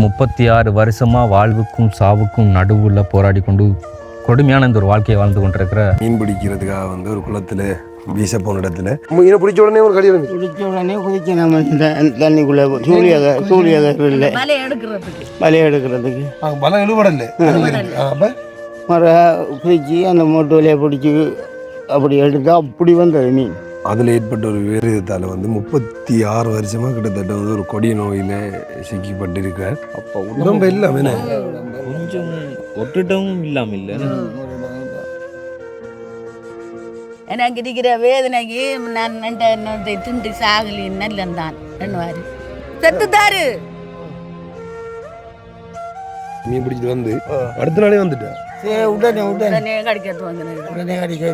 36 வருஷமாக வாழ்வுக்கும் சாவுக்கும் நடுவில் போராடி கொண்டு கொடுமையான இந்த ஒரு வாழ்க்கையை வாழ்ந்து கொண்டிருக்கிற மீன் பிடிக்கிறதுக்காக வந்து ஒரு குளத்தில் வீச போன இடத்துல மீனை பிடிச்ச உடனே ஒரு கடிதம் பிடிச்ச உடனே குதிச்சு நம்ம இந்த தண்ணிக்குள்ளே சூரிய இல்லை வலையை எடுக்கிறதுக்கு பலம் இழுபடல அப்போ மர குதிச்சு அந்த மூட்டு வலையை பிடிச்சி அப்படி எடுத்து அப்படி வந்தது மீன். அதில் ஏற்பட்ட ஒரு விபரீதத்தால் வந்து 36 வருஷமாக கிட்டத்தட்ட வந்து ஒரு கொடிய நோயில் சிக்கப்பட்டிருக்கிறார். அப்போ உடம்பு எல்லாமே கொஞ்சம் ஒட்டுட்டவும் இல்லாமல் இல்லை. எனக்கு இருக்கிற வேதனைக்கு நான் திண்டு சாகலி நல்லந்தான் என்னவாரு செத்துத்தாரு. மீன் பிடிச்சிட்டு வந்து அடுத்த நாளே வந்துட்டேன். உடனே கடிக்கிறது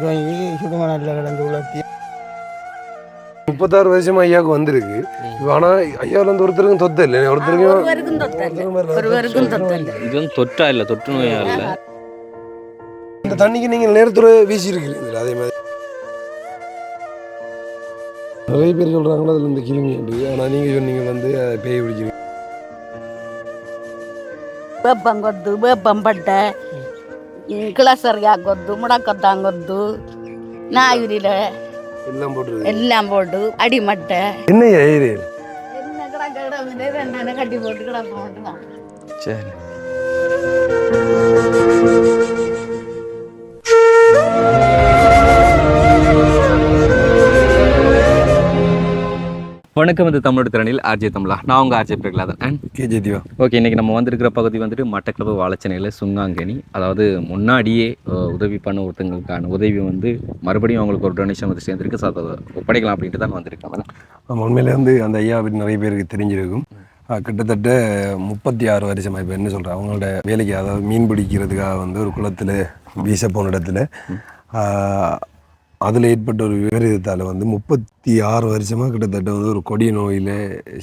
வாங்கி சுடுமண கிடந்து உலர்த்தி 36 வருஷமா ஐயாவுக்கு வந்திருக்கு. ஆனால் ஐயாவில் வந்து ஒருத்தருக்கும் தொத்த இல்லை, ஒருவருக்கும் தொத்த இல்லை. இது வந்து தொற்றா இல்லை, தொற்று நோயா இல்லை. இந்த தண்ணிக்கு நீங்கள் நேரத்தோட வீசி இருக்கிறீங்களா? அதே மாதிரி நிறைய பேர் சொல்கிறாங்களோ அதில் இந்த கிருமி உண்டு. ஆனால் நீங்கள் சொன்னீங்க வந்து பேய் பிடிக்கிறீங்க. வேப்பங்கொத்து, வேப்பம்பட்டை, கிளசரியாக்கொத்து, முடக்கத்தாங்கொத்து, நாயுரியில் எல்லாம் போட்டு அடிமட்டை என்ன ஏரியல் என்ன கட்டி போட்டு கிடப்போம். சரி, வணக்கம். இது தமிழோட திறனில் ஆர்ஜே தமிழா. நான் உங்கள் RJ Prahaladhan and KJ Diva. Okay, இன்றைக்கி நம்ம வந்திருக்கிற பகுதி வந்துட்டு மட்டக்களப்பு வாழைச்சனையில் சுங்காங்கனி. அதாவது முன்னாடியே உதவி பண்ண ஒருத்தங்களுக்கான உதவி வந்து மறுபடியும் அவங்களுக்கு ஒரு டொனேஷன் வந்து சேர்ந்துருக்கு. ஸோ அதை ஒப்படைக்கலாம் அப்படின்ட்டு தான் வந்திருக்காங்க. உண்மையிலே வந்து அந்த ஐயா பற்றி நிறைய பேருக்கு தெரிஞ்சிருக்கும். கிட்டத்தட்ட 36 வருஷமாக இப்போ என்ன சொல்கிறேன், அவங்களோட வேலைக்கு அதாவது மீன் பிடிக்கிறதுக்காக வந்து ஒரு குளத்தில் வீச போன இடத்துல அதில் ஏற்பட்ட ஒரு விபரீதத்தால் வந்து 36 வருஷமாக கிட்டத்தட்ட வந்து ஒரு கொடிய நோயில்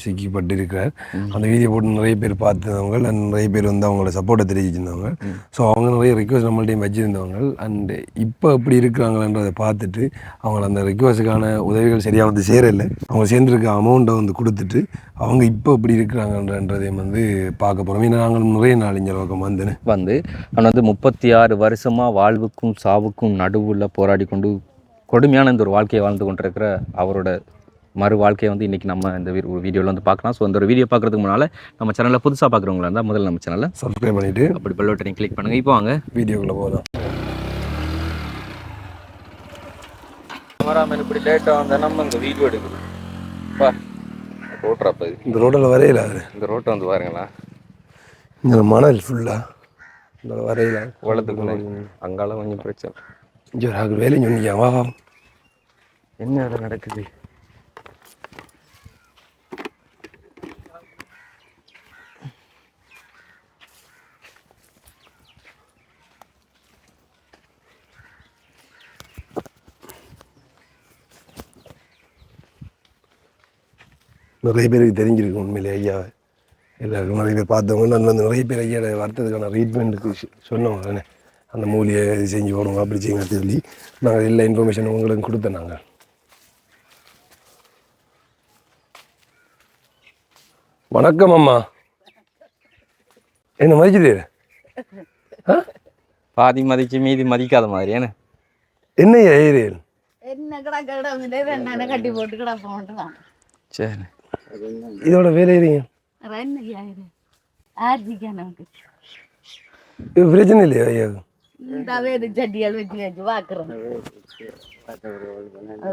சிக்கப்பட்டிருக்கிறார். அந்த வீடியோ போட்டு நிறைய பேர் பார்த்துருந்தவங்க அண்ட் நிறைய பேர் வந்து அவங்களோட சப்போர்ட்டை தெரிவிச்சிருந்தவங்க. ஸோ அவங்க நிறைய ரிக்வஸ்ட் நம்மள்டையும் வச்சுருந்தவங்க. அண்டு இப்போ எப்படி இருக்கிறாங்களன்றதை பார்த்துட்டு அவங்கள அந்த ரிக்வஸ்ட்டுக்கான உதவிகள் சரியாக வந்து சேரலை. அவங்க சேர்ந்துருக்க அமௌண்ட்டை வந்து கொடுத்துட்டு அவங்க இப்போ எப்படி இருக்கிறாங்கன்றதையும் வந்து பார்க்க போகிறோம். ஏன்னா நாங்கள் நிறைய நாள் இங்கே பக்கம் வந்து அவன் வந்து 36 வருஷமாக வாழ்வுக்கும் சாவுக்கும் நடுவில் போராடி கொண்டு கொடுமையான இந்த ஒரு வாழ்க்கையை வாழ்ந்து கொண்டிருக்கிற அவரோட மறு வாழ்க்கையை வந்து இன்றைக்கி நம்ம இந்த வீடியோவில் வந்து பார்க்கலாம். ஸோ இந்த ஒரு வீடியோ பார்க்குறதுக்கு முன்னால் நம்ம சேனலில் புதுசாக பார்க்குறவங்களா இருந்தால் முதல்ல நம்ம சேனலை சப்ஸ்கிரைப் பண்ணிவிட்டு அப்படி பெல் பட்டனை கிளிக் பண்ணுங்கள். இப்போ வாங்க வீடியோக்குள்ளே போகலாம். கேமராமேன் இப்படி லேட்டாக வந்தால் நம்ம இந்த வீடியோ எடுக்குது. பா ரோட்ராப்பா இந்த ரோட்டில் வரையில இந்த ரோட்டை வந்து பாருங்களா, இந்த மணல் ஃபுல்லாக இந்த வரையில குளத்துக்கு அங்கால கொஞ்சம் பிரச்சனை. இங்கே ஒரு வேலை சொன்னீங்க. வா என்ன வேலை நடக்குது? நிறைய பேருக்கு தெரிஞ்சிருக்கு உண்மையிலே ஐயா. எல்லாருக்கும் நிறைய பேர் பார்த்தவங்க நான் வந்து நிறைய பேர் ஐயா வரத்துக்கான ட்ரீட்மெண்ட்டுக்கு சொன்னோம் தானே. அந்த மூலியை இது செஞ்சு போடுவோம் அப்படி செய்யுங்க சொல்லி நாங்கள் எல்லா இன்ஃபர்மேஷன் உங்களுக்கு கொடுத்தோம். நாங்கள் வணக்கம் அம்மா. என்ன மதிக்குது? பாதி மதிச்சு மீதி மதிக்காத மாதிரி என்ன என்ன ஏரியல் என்ன கிடக்க கட்டி போட்டு கிடப்போம். சரி, இதோட வேலை ஏறிங்க பிரச்சனை இல்லையா ஐயா? இந்த வேறு சட்டியால் வச்சு வச்சு பார்க்குறோம்.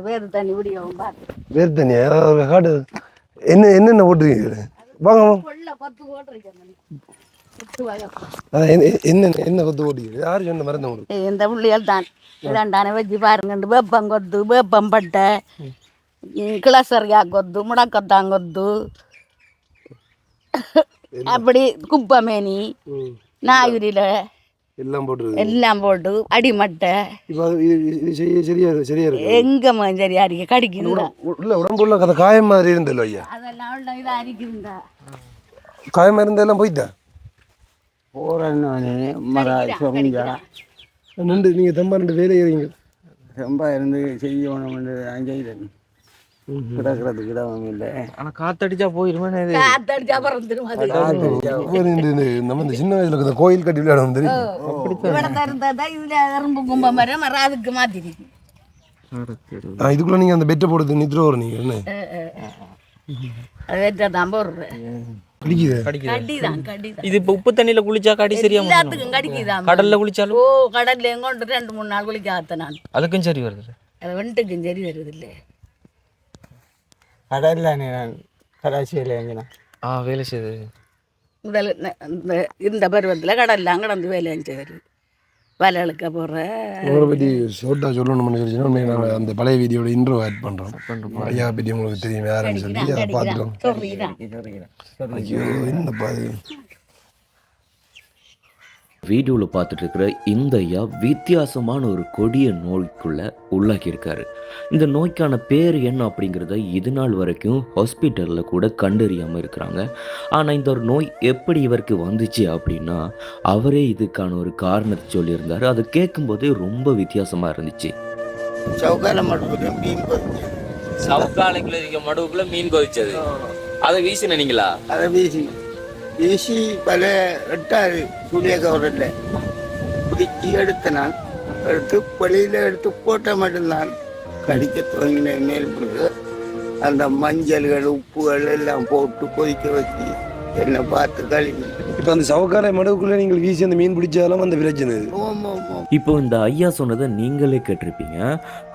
வேறு தண்ணி விடியவும் பார்த்து வேறு தண்ணியா காடு என்ன என்னென்ன போட்டுருக்கீங்க? வாங்க என்ன என்ன கொத்து போட்டுக்கீங்க? யார் சொன்ன மறந்து உங்களுக்கு? இந்த புள்ளிகள் தான் இதாண்டான வச்சு பாருங்க. வேப்பங்கொத்து, வேப்பம்பட்டை, கிளசரியாக்கொத்து, முடக்கத்தாங்கொத்து, அப்படி குப்பமேனி, நாயுரியில் எல்லாம் போட்டு அடிமட்டை சரியா இருக்கு. எங்கம்மா சரியா இருக்கு கடிக்குதுங்க. உடம்புல கதை காயம் மாதிரி இருந்தല്ലോ ஐயா. அதெல்லாம் இதாக அரிக்குதுங்க. காயமா இருந்தெல்லாம் போயிட்டா நின்று நீங்கள் தம்பா ரெண்டு வேலை ஏறீங்க ரொம்ப இருந்து செய்யணும் செய்தேன். கிடக்கிறதுக்கு இடமும் இல்லை. ஆனால் காத்தடிச்சா போயிருமே இது. காத்தடிச்சா பறந்துடும் அது. நம்ம இந்த சின்ன வயசுல இந்த கோயில் கட்டி விளையாடும் தெரியும். இவ்வளோ இருந்தால் இதில் எறும்பு கும்பம் மரம் அதுக்கு மாற்றிருக்கு. இதுக்குள்ள நீங்க அந்த பெட்டை போடுறது நித்ரோ வரும் நீங்க என்ன அது வெட்ட தான் போடுறேன். கடிக்குது. இது இப்போ உப்பு தண்ணியில குளிச்சா கடி சரியா எல்லாத்துக்கும் கடிக்குதான். கடல்ல குளிச்சாலும் கடல்ல எங்கொண்டு 2-3 நாள் குளிக்காத நான். அதுக்கும் சரி வருது. அது வெண்டுக்கும் சரி வருது இல்லை. கடல்ல நான் கராச்சியில் எங்கன்னா வேலை செய்யுது. முதல் இந்த பருவத்தில் கடல்லாம் கடந்து வேலை செஞ்சது. வலை இழுக்க போகிறேன். உங்களை பற்றி ஷோர்ட்டாக சொல்லணும்னு சொல்லிச்சுன்னா நாங்கள் அந்த பழைய வீடியோட இன்ட்ரோ ஆட் பண்ணுறோம். ஐயா பற்றி உங்களுக்கு தெரியும் யாருன்னு சொல்லி அதை பார்த்துட்டோம். ஐயோ என்னப்பா அது. வீடியோவில் பார்த்துட்டு இருக்கிற இந்த ஐயா வித்தியாசமான ஒரு கொடிய நோய்க்குள்ளே உள்ளாக்கியிருக்காரு. இந்த நோய்க்கான பேர் என்ன அப்படிங்கிறத இது நாள் வரைக்கும் ஹாஸ்பிட்டலில் கூட கண்டறியாமல் இருக்கிறாங்க. ஆனால் இந்த ஒரு நோய் எப்படி இவருக்கு வந்துச்சு அப்படின்னா அவரே இதுக்கான ஒரு காரணத்தை சொல்லியிருந்தார். அதை கேட்கும்போதே ரொம்ப வித்தியாசமாக இருந்துச்சு. சவுக்காலைக்குள்ள இருக்க மடுவுக்குள்ள மீன் கொதிச்சது அதை வீசினீங்களா? அதை வீசி பல 8 சூரிய கவரில் பிடிச்சி எடுத்து நான் எடுத்து வெளியில் எடுத்து போட்ட மட்டும்தான் கடிக்க துவங்கின மேல் பிறகு அந்த மஞ்சள்கள் உப்புகள் எல்லாம் போட்டு கொதிக்க வச்சு என்னை பார்த்து கழுவி. இப்போ அந்த சவக்காலை மடுவுக்குள்ளே நீங்கள் வீசி அந்த மீன் பிடிச்சாலும் அந்த பிரச்சனை. இப்போ இந்த ஐயா சொன்னதை நீங்களே கேட்டிருப்பீங்க.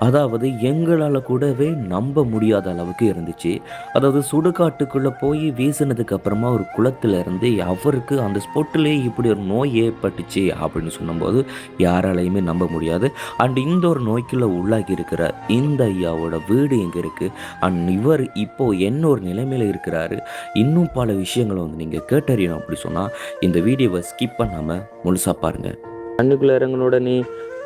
அதாவது எங்களால் கூடவே நம்ப முடியாத அளவுக்கு இருந்துச்சு. அதாவது சுடுகாட்டுக்குள்ளே போய் வீசினதுக்கு அப்புறமா ஒரு குளத்துல இருந்து அவருக்கு அந்த ஸ்பாட்டிலே இப்படி ஒரு நோய் ஏற்பட்டுச்சு அப்படின்னு சொன்னபோது யாராலையுமே நம்ப முடியாது. அண்ட் இந்த ஒரு நோய்க்குள்ளே உள்ளாகி இருக்கிற இந்த ஐயாவோட வீடு எங்கே இருக்குது, அண்ட் இவர் இப்போ என்ன ஒரு நிலைமையில் இருக்கிறாரு, இன்னும் பல விஷயங்களை வந்து நீங்கள் கேட்டறியணும் அப்படி சொன்னால் இந்த வீடியோவை ஸ்கிப் பண்ணாமல் முழுசாக பாருங்கள். கண்ணுக்குள்ள இறங்கினோட நீ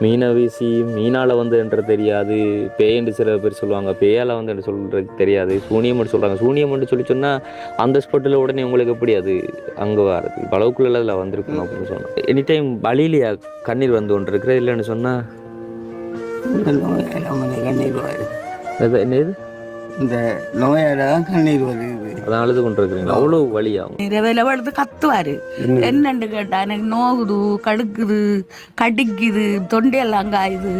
மீனை வீசி மீனால் வந்துன்றது தெரியாது, பேயன்று சில பேர் சொல்லுவாங்க, பேயால் வந்து சொல்கிறது தெரியாது, சூனியம் சொல்கிறாங்க. சூனியம் சொல்லி சொன்னால் அந்த ஸ்பாட்டில் உடனே உங்களுக்கு எப்படி அது அங்கே வரது அளவுக்குள்ள அதில் வந்திருக்கணும் அப்படின்னு சொன்னோம். எனி டைம் வழியிலையா கண்ணீர் வந்து ஒன்று இருக்கிற இல்லைன்னு சொன்னால் கண்ணீர் வருது. என்னது இந்த நோயால தான் கண்ணீர் வருது. அதான் அழுது கொண்டு இருக்கிறீங்களா? அவ்வளோ வழியாகும். இரவையில் படுத்து கத்துவாரு. என்னன்னு கேட்டா எனக்கு நோகுது, கடுக்குது, கடிக்குது, தொண்டையெல்லாம் காயுது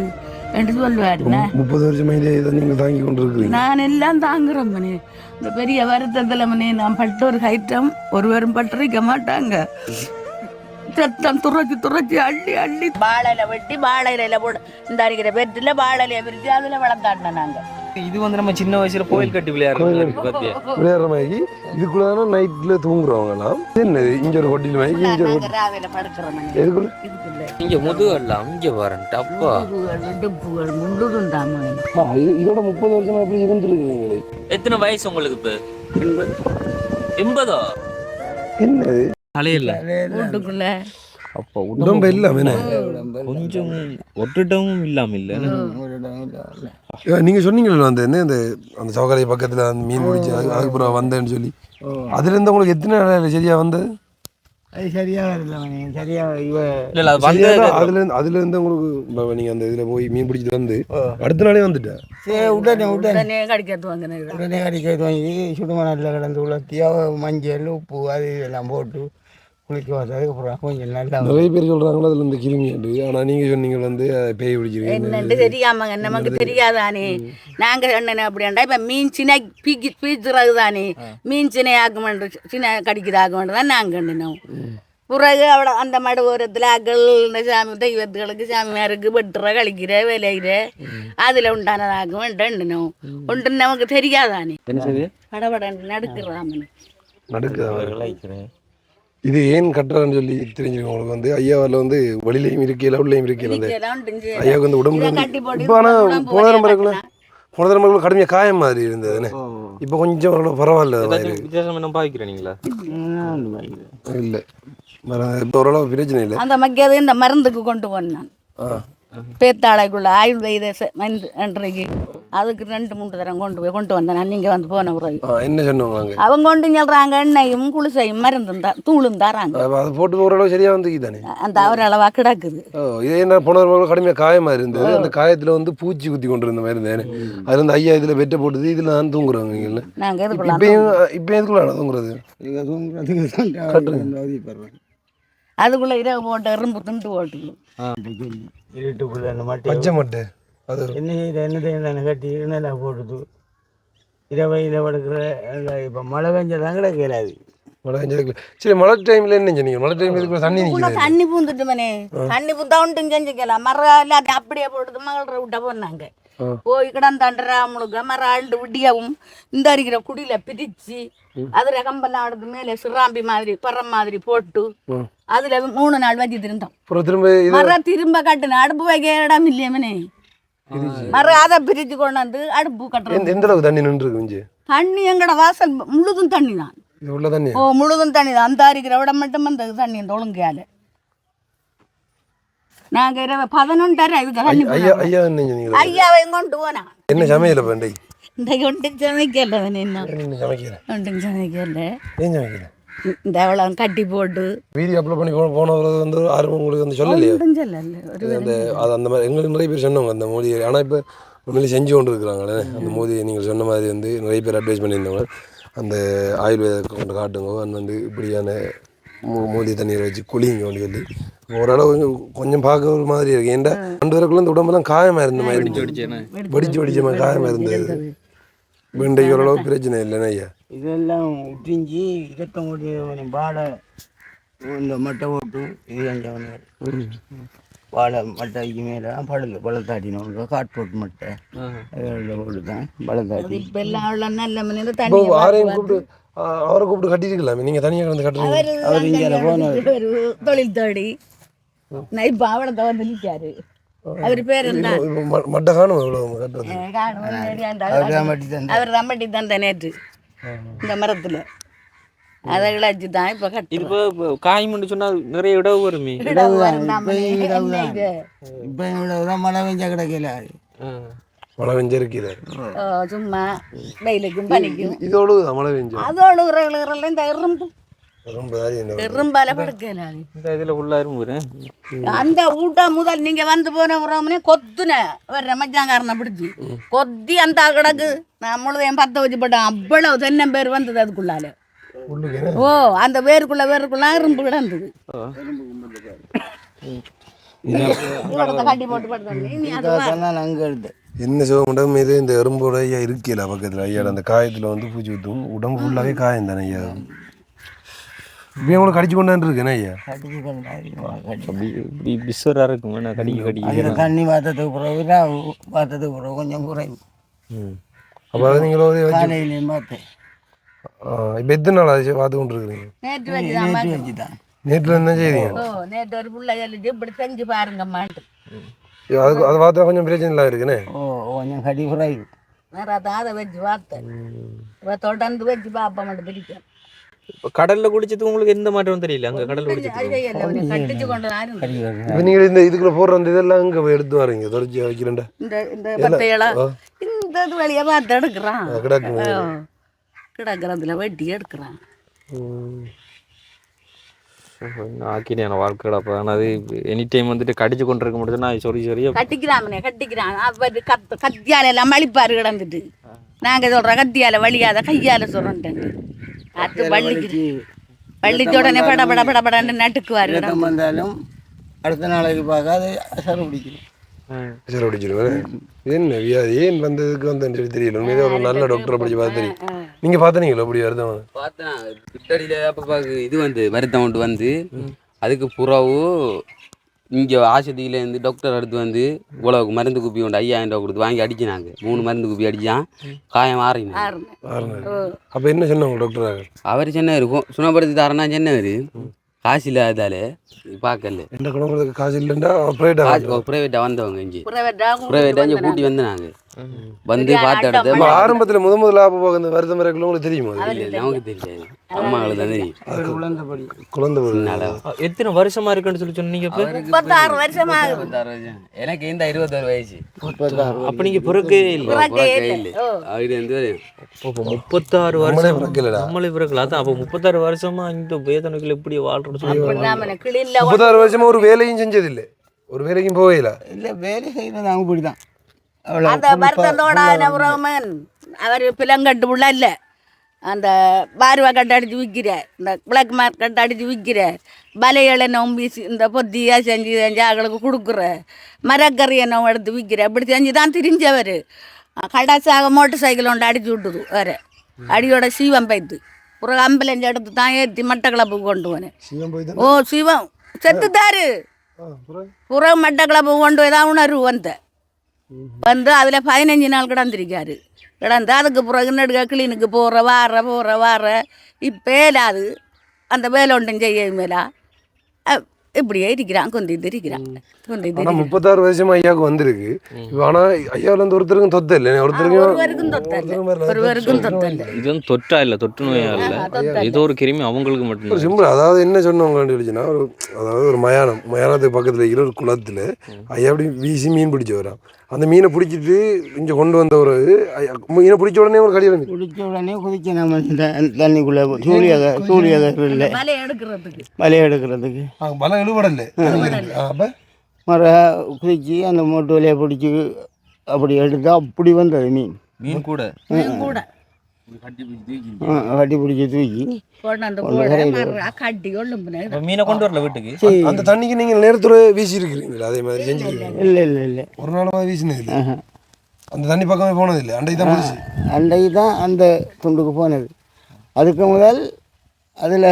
என்று சொல்லுவாரு. 30 வருஷமா இதை நீங்கள் தாங்கி கொண்டு இருக்கிறீங்க. நான் எல்லாம் தாங்குறேன் மணி. இந்த பெரிய வருத்தத்தில் மணி நான் பட்ட ஒரு ஐட்டம் ஒருவரும் பட்டிருக்க மாட்டாங்க. சத்தம் துறைச்சி அள்ளி வாழையில வெட்டி வாழையில போட இந்த அடிக்கிற பெட்டில் வாழையில விரிச்சு அதில் வளர்த்தாடினோம் நாங்கள். இது வந்து நம்ம சின்ன வயசுல கோயில் கட்டி விளையாடுற மாதிரி இதுக்குள்ளதான நைட்ல தூங்குறவங்கலாம். என்னது இங்க ஒரு ஹோட்டல் மாதிரி இங்க ஒரு எதுக்குள்ள இங்க முதுகெல்லாம் இங்க வரேன் டப்பா இதோட 30 வருஷமா எப்படி இருந்துருக்கீங்களே. எத்தனை வயசு உங்களுக்கு இப்ப? 80. என்னது தலையில வீட்டுக்குள்ள அப்போ உடம்பு இல்லாம கொஞ்சம் ஒட்டுட்டமும் இல்லாம இல்ல. நீங்க சொன்னீங்களா அந்த என்ன அந்த சவகாலை பக்கத்துல அந்த மீன் பிடிச்சி அதுக்கப்புறம் வந்தேன்னு சொல்லி, அதுல இருந்து உங்களுக்கு எத்தனை நாள் சரியா வந்தது? அது சரியா வரல சரியா அதுல இருந்து உங்களுக்கு நீங்க அந்த இதுல போய் மீன் பிடிச்சிட்டு வந்து அடுத்த நாளே வந்துட்டேன். உடனே கடிக்க வாங்கி சுடுமணல்ல கிடந்து உலர்த்தியா மஞ்சள் உப்பு அது இதெல்லாம் போட்டு குளிக்க வந்ததுக்கப்புறம் கொஞ்சம் நல்லா. நிறைய பேர் சொல்றாங்களா அதுல இந்த கிருமி உண்டு. ஆனா நீங்க சொன்னீங்க வந்து பேய் பிடிச்சிருக்கீங்க என்னன்னு தெரியாமங்க, நமக்கு தெரியாதானே. நாங்க என்ன அப்படின்டா இப்ப மீன் சின்ன பீச்சுறது தானே, மீன் சின்ன ஆக்குமெண்டு சின்ன கடிக்குது ஆக்குமெண்டு தான் நாங்க எண்ணினோம். பிறகு அவட அந்த மடு ஓரத்தில் அக்கள் இந்த சாமி தெய்வத்துகளுக்கு சாமியாருக்கு வெட்டுற கழிக்கிற விளையிற அதில் உண்டானதாகும் எண்ணினோம். ஒன்று நமக்கு தெரியாதானே. படபடன்னு நடுக்கிறாமனு நடுக்கிறேன். இது ஏன் கட்டுறான்னு சொல்லி தெரிஞ்சிருக்கோம் உங்களுக்கு வந்து. ஐயாவில் வந்து வெளியிலையும் இருக்கையில உள்ளேயும் இருக்கையில வந்து ஐயாவுக்கு வந்து உடம்புல இப்போ ஆனால் போன தரம்புக்குள்ள கடுமையாக காயம் மாதிரி இருந்ததுன்னு இப்போ கொஞ்சம் பரவாயில்ல. இல்லை இப்போ ஓரளவு பிரச்சனை இல்லை. அந்த மக்கியது இந்த மருந்துக்கு கொண்டு போனான் பேத்தாளைக்குள்ள ஆயுர்வேத மருந்து அதுக்கு 2-3 தரம் கொண்டு வந்தேன் நான். நீங்கள் வந்து போன பிறகு என்ன சொன்னவங்க அவங்க கொண்டு சொல்கிறாங்க எண்ணெயும் குளிசையும் மருந்தும் தூளும் தராங்க. அது போட்டு ஓரளவு சரியாக வந்து தானே அந்த அவரளவாக கிடக்குது. இதே என்ன போன கடுமையாக காயமாக இருந்தது. அந்த காயத்தில் வந்து பூச்சி குத்தி கொண்டு இருந்த மாதிரி இருந்தேன். அது வந்து ஐயா இதில் வெட்ட போட்டது இதில் நான் தூங்குறவங்க இல்லை. நாங்கள் இப்பயும் எதுக்குள்ள தூங்குறது அதுக்குள்ளே இரவு போட்டு எறும்பு திண்டு போட்டுக்கணும். இருட்டுக்குள்ள பச்சை மட்டை அது என்ன செய்யணும் கட்டி நல்லா போட்டுது இரவையில் படுக்கிற. இப்போ மழை பெஞ்சதான் கூட கேளாது. மழை பெஞ்சதுக்கு சரி. மழை டைமில் என்ன செஞ்சீங்க? மழை டைமில் இதுக்குள்ள தண்ணி நிற்கிறது. தண்ணி பூந்துட்டுமனே தண்ணி பூந்தா ஒன்றும் செஞ்சுக்கலாம். மரம் எல்லாத்தையும் அப்படியே போட்டு மகள விட்ட போனாங்க. போய் கிடந்தாண்டா முழுக்க மரம் ஆண்டு விடியவும் இந்த அரிக்கிற குடியில பிரிச்சு அதுல கம்பெல்லாம் எடுத்து மேலே சிராம்பி மாதிரி பறம் மாதிரி போட்டு அதுல 3 நாள் வச்சு திருந்தோம். மரம் திரும்ப கட்டுன அடுப்பு வைக்க இடம் இல்லையமனே. மரம் அதை பிரிச்சு கொண்டு வந்து அடுப்பு கட்டுறோம். எந்த அளவுக்கு தண்ணி நின்று தண்ணி எங்கட வாசல் முழுதும் தண்ணி தான். முழுதும் தண்ணி தான். அந்த அரிக்கிற விட மட்டும் அந்த தண்ணி அந்த ஒழுங்கையால நாங்க 11 இதுக்கு தண்ணி ஐயாவை கொண்டு போனா என்ன சமையல பண்ணி இந்த ஒன்றும் சமைக்கல ஒன்றும் சமைக்கல. இந்த எவ்வளோ கட்டி போட்டு வீடியோ அப்லோட் பண்ணி போனவர் வந்து யாரும் உங்களுக்கு வந்து சொல்லலையா? அந்த அந்த மாதிரி எங்களுக்கு நிறைய பேர் சொன்னவங்க அந்த மோதியை. ஆனால் இப்போ உண்மையிலே செஞ்சு கொண்டு இருக்கிறாங்களே அந்த மோதியை. நீங்கள் சொன்ன மாதிரி வந்து நிறைய பேர் அட்வைஸ் பண்ணியிருந்தவங்க அந்த ஆயுர்வேதத்தை கொண்டு காட்டுங்க வந்து இப்படியான மூலிகை தண்ணீரை வச்சு குளிங்க சொல்லி ஓரளவு கொஞ்சம் பார்க்க ஒரு மாதிரி இருக்கு. ஏன்டா 2 பேருக்குள்ள இந்த உடம்பெல்லாம் காயமாக இருந்த மாதிரி வெடிச்ச மாதிரி காயமாக இருந்தது. வெண்டைக்கு ஓரளவு பிரச்சனை இல்லைன்னா ஐயா இதெல்லாம் உறிஞ்சி இதற்கக்கூடிய வாழை இந்த மட்டை போட்டு இது அஞ்சு வாழை மட்டைக்கு மேலே பழத்தாட்டினவங்க காட்போட்டு மட்டை போட்டு தான் பழத்தாட்டி. இப்போ எல்லாம் அவ்வளோ நல்ல மனித ஆரையும் கூப்பிட்டு அவரை கூப்பிட்டு கட்டிருக்கலாமே. நீங்கள் தனியாக வந்து கட்டுறீங்க. அவர் இங்கே போனார் தொழில் தேடி நான் இப்போ அவளை வந்து நிற்காரு. அவர் பேர் என்ன மட்டை காணும் எவ்வளோ கட்டுறது. அவர் ரம்பட்டி தந்த நேற்று இந்த மரத்தில் அதை இழச்சி தான் இப்போ கட்டி. இப்போ காய்முன்னு சொன்னால் நிறைய இடவு வருமே. இப்போ இவ்வளவுதான் மழை பெஞ்சா கிடைக்கல. மழை பெஞ்சா இருக்கிறார் சும்மா வெயிலுக்கும் பனிக்கும் இதோடு மழை பெஞ்சு அதோடு இந்த எறும்பு எறும்பால படுக்கல. இதில் ஃபுல்லாக இரும்பு அந்த ஊட்டம் முதல் நீங்க வந்து போன உறவுனே கொத்துன வர்ற மச்சாங்காரனை பிடிச்சி கொத்தி அந்த கிடக்கு. நான் முழுதையும் 10 வச்சு போட்டேன். அவ்வளவு தென்னம்பேர் வந்தது அதுக்குள்ளால. ஓ அந்த வேருக்குள்ள எறும்பு கிடந்தது. கட்டி போட்டு படுத்தோம். அங்கே எடுத்து என்ன சிவம் இது இந்த எறும்போட ஐயா இருக்கல பக்கத்தில் ஐயா அந்த காயத்தில் வந்து பூச்சி ஊற்றும் உடம்பு ஃபுல்லாகவே காயம் தானே ஐயா. இப்போ கூட கடிச்சு கொண்டாந்து இருக்கேன் ஐயா. பிஸ்வராக இருக்கும் கடிக்க தண்ணி பார்த்ததுக்கு பிறகு கொஞ்சம் குறையும். அப்போ அதை நீங்கள் காலையிலையும் பார்த்தேன். இப்போ எத்தனை நாள் ஆச்சு பார்த்து கொண்டு இருக்கிறீங்க? நேற்று வச்சுதான். நேற்றுல என்ன செய்றீங்க? நேற்று ஒரு பிள்ளை சொல்லிட்டு இப்படி செஞ்சு பாருங்க மாட்டு. அதை பார்த்தா கொஞ்சம் பிரச்சனை இல்லை இருக்குண்ணே. கொஞ்சம் கடி குறையும். அதை வச்சு பார்த்தேன். தொடர்ந்து வச்சு பார்ப்ப மட்டும் பிடிக்கும். இப்போ கடலில் குடிச்சது உங்களுக்கு எந்த மாற்றம் தெரியல? அங்கே கடலில் கட்டிச்சு கொண்டு இப்போ நீங்கள் இந்த இதுக்குள்ள போடுற அந்த இதெல்லாம் இங்கே எடுத்து வரீங்க தொடர்ச்சி வைக்கிறேன்டா. இந்த பத்தையெல்லாம் இந்த வழியாக பார்த்து எடுக்கிறான். கிடக்கிறதுல வெட்டி எடுக்கிறான். ஆக்கினியான வாழ்க்கையில் அப்போ ஆனால் அது எனி டைம் வந்துட்டு கடிச்சு கொண்டு இருக்க முடியுது. நான் சரியா கட்டிக்கிறான். அவர் கத்தியால எல்லாம் அழிப்பாரு கிடந்துட்டு. நாங்கள் சொல்கிறோம் கத்தியால வலியாத கையால் சொல்கிறோன்ட்டு. அது பள்ளிக்கு உடனே படபடன்னு நட்டுக்குவார். வந்தாலும் அடுத்த நாளைக்கு பார்க்காது அசர் பிடிக்கணும். அசர் பிடிச்சிருவேன். என்ன வியாதி ஏன் வந்ததுக்கு வந்து தெரியல. உண்மையிலே ஒரு நல்ல டாக்டரை படிச்சு பார்த்து தெரியும். நீங்கள் பார்த்தீங்களா அப்படி வருத்தம்? பார்த்தேன் கிட்டடியில் அப்போ இது வந்து வருத்தம் கொண்டு வந்து அதுக்கு புறாவு இங்கே ஆஸ்பத்திரியிலேருந்து டாக்டர் அடுத்து வந்து இவ்வளவுக்கு மருந்து குப்பி கொண்டு 5000 ரூபா கொடுத்து வாங்கி அடிச்சினாங்க. 3 மருந்து குப்பி அடித்தான். காயம் ஆறினாங்க. அப்போ என்ன சொன்னாங்க டாக்டர்? அவர் சென்னை இருக்கும் சுனப்படுத்தி தரேன்னா சென்னவர் காசு இல்லாதால பார்க்கல. எந்த குணங்களுக்கு காசு இல்லைன்னா ப்ரைவேட்டாக வந்தவங்க இங்கே ப்ரைவேட்டாக இங்கே கூட்டி வந்தாங்க. வந்து பார்த்த இடத்த நம்ம ஆரம்பத்தில் முதல்ல அப்போ இந்த வருத்தம் வரைக்கும் உங்களுக்கு தெரியுமா அது? இல்லை நமக்கு தெரியாது அம்மாவுக்கு தான் தெரியும் குழந்தை எத்தனை வருஷமா இருக்குன்னு சொல்லி சொன்னீங்க இப்ப? 36 வருஷமா ஆகுது. 26 வருஷம் எனக்கு இந்த 21 வயசு அப்ப நீங்க பிறக்கே இல்லை. பிறக்கே இல்லை இல்லை. ஓ. அவரு வந்து அப்போ 36 வருஷம் பிறக்கலடா. நம்மளே பிறக்கல. அதான் அப்போ 36 வருஷமா இந்த வேதனைகள் எப்படி வாழ்றோம்னு சொல்லி அப்படிதான் கிளீன்ல 36 வருஷமா ஒரு வேலையும் செஞ்சதில்லை, ஒரு வேலைக்கும் போகல. இல்லை வேலை செய்கிறது அவங்க இப்படி தான் அவ்வளோ அந்த வருத்தத்தோட உறவுமன் அவர் பிள்ளைங்கட்டு உள்ள இல்லை, அந்த பார்வை கட்டு அடித்து விற்கிற, இந்த பிளாக் மார்க்கெட் அடித்து விற்கிற, வலைகளை நோம்பி இந்த பொத்தியாக செஞ்சு அவங்களுக்கு கொடுக்குற, மரக்கறியை நோம் எடுத்து விற்கிற, இப்படி செஞ்சு தான் திரிஞ்சவர். கடைசியாக மோட்டர் சைக்கிள் ஒன்று அடிச்சு விட்டுது வேறு, அடியோட சீவம் பைத்து ஒரு ஆம்புலன்ஸ் எடுத்து தான் ஏற்றி மட்டக்களப்புக்கு கொண்டு போனேன். சிவம் போய் ஓ சிவம் செத்துத்தாரு. புறவு மட்டக்களப்பு கொண்டு போய் தான் உணர்வு வந்து அதில் 15 நாள் கிடந்திருக்காரு. கிடந்து அதுக்கு பிறகு நடுக்க கிளீனுக்கு போகிற வார இப்போ இல்லாது அந்த வேலை ஒன்றும் செய்ய மேலா இப்படியே இருக்கிறான், கொந்திட்டு இருக்கிறான். ஆனால் 36 வருஷமா ஐயாவுக்கு வந்திருக்கு. ஆனால் ஐயாவில் வந்து ஒருத்தருக்கும் தொத்த இல்லை, ஒருவருக்கும் தொத்த இல்லை, ஒருவருக்கும் தொத்த இல்லை. இது வந்து தொற்றா இல்லை, தொற்று நோயா இல்லை, ஏதோ ஒரு கிருமி அவங்களுக்கு ஒரு மட்டும்தான். சிம்பிள். அதாவது என்ன சொன்னவங்க சொல்லிச்சுன்னா, அதாவது ஒரு மயானத்துக்கு பக்கத்தில் இருக்கிற ஒரு குளத்தில் ஐயா அப்படி வீசி மீன் பிடிச்சி வரான். அந்த மீனை பிடிச்சிட்டு இங்கே கொண்டு வந்த ஒரு மீனை பிடிச்ச உடனே ஒரு கடியில் குடிச்ச உடனே குதிக்க நம்ம தண்ணிக்குள்ளே சூழியாக இல்லை வலை எடுக்கிறதுக்கு வலையை எடுக்கிறதுக்கு பலம் இழுபடலை. அப்போ மர குதிச்சு அந்த மூட்டு வலையை பிடிச்சி அப்படி எடுத்து அப்படி வந்தது மீன் கூட கூட கட்டி பிடிச்சி தூக்கி கொண்டாந்து போட கட்டி கொள்ளும்புன மீனை கொண்டு வரல வீட்டுக்கு. அந்த தண்ணிக்கு நீங்கள் நேரத்தோட வீசி இருக்கிறீங்களா? அதே மாதிரி செஞ்சுருக்கீங்க? இல்லை ஒரு நாள் வீசினது இல்லை, அந்த தண்ணி பக்கமே போனது இல்லை. அன்றைக்கு தான் போச்சு. அன்றைக்கு தான் அந்த துண்டுக்கு போனது. அதுக்கு முதல் அதில்